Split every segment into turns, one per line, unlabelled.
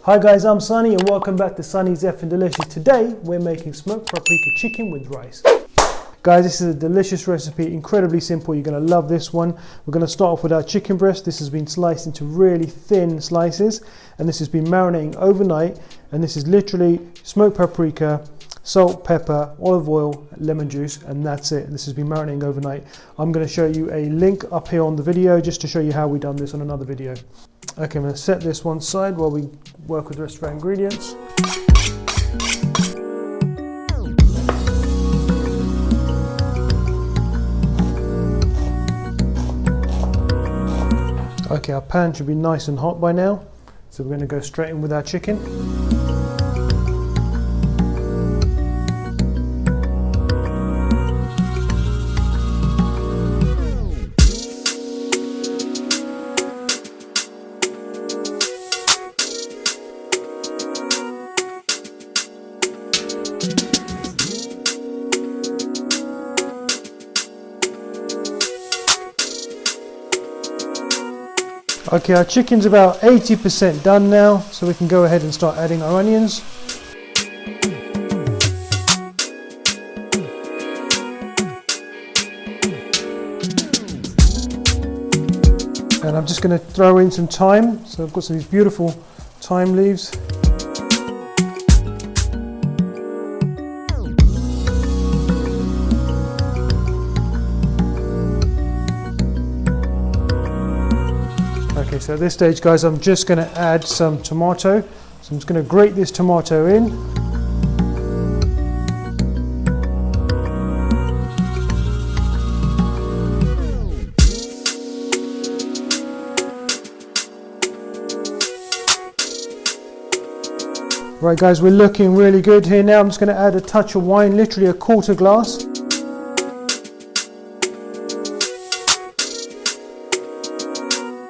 Hi guys, I'm Sunny and welcome back to Sunny's Effing Delicious. Today we're making smoked paprika chicken with rice. Guys, this is a delicious recipe, incredibly simple. You're going to love this one. We're going to start off with our chicken breast. This has been sliced into really thin slices and this has been marinating overnight, and this is literally smoked paprika, salt, pepper, olive oil, lemon juice, and that's it. This has been marinating overnight. I'm going to show you a link up here on the video just to show you how we done this on another video. Okay, I'm going to set this one side while we work with the rest of our ingredients. Okay, our pan should be nice and hot by now, so we're going to go straight in with our chicken. Okay, our chicken's about 80% done now, so we can go ahead and start adding our onions. And I'm just going to throw in some thyme. So I've got some of these beautiful thyme leaves. Okay, so at this stage, guys, I'm just going to add some tomato. So I'm just going to grate this tomato in. Right, guys, we're looking really good here now. I'm just going to add a touch of wine, literally a quarter glass.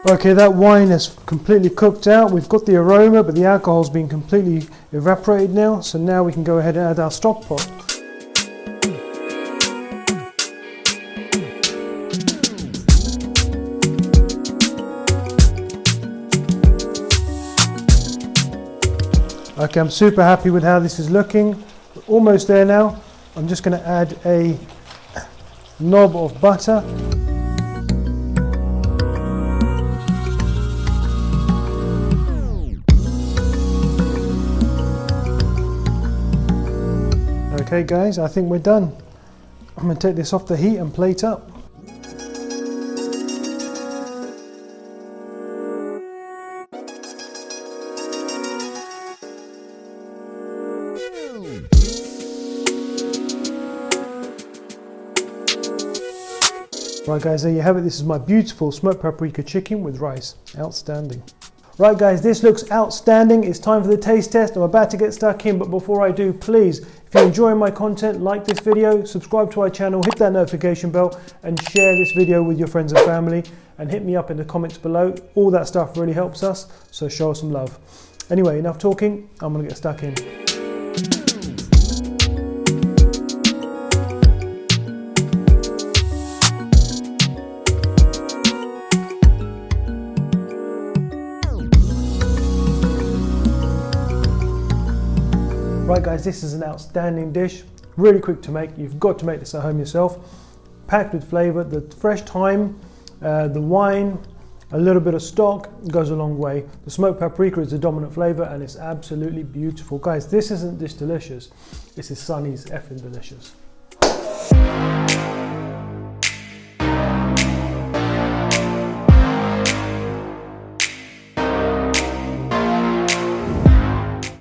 Okay, that wine is completely cooked out. We've got the aroma, but the alcohol's been completely evaporated now. So now we can go ahead and add our stock pot. Okay, I'm super happy with how this is looking. We're almost there now. I'm just going to add a knob of butter. Okay guys, I think we're done. I'm going to take this off the heat and plate up. Right guys, there you have it. This is my beautiful smoked paprika chicken with rice. Outstanding. Right guys, this looks outstanding. It's time for the taste test. I'm about to get stuck in, but before I do, please, if you're enjoying my content, like this video, subscribe to our channel, hit that notification bell, and share this video with your friends and family, and hit me up in the comments below. All that stuff really helps us, so show us some love. Anyway, enough talking. I'm gonna get stuck in. Right guys, this is an outstanding dish, really quick to make. You've got to make this at home yourself. Packed with flavour, the fresh thyme, the wine, a little bit of stock goes a long way. The smoked paprika is the dominant flavour and it's absolutely beautiful. Guys, this isn't just delicious, this is Sunny's effing delicious.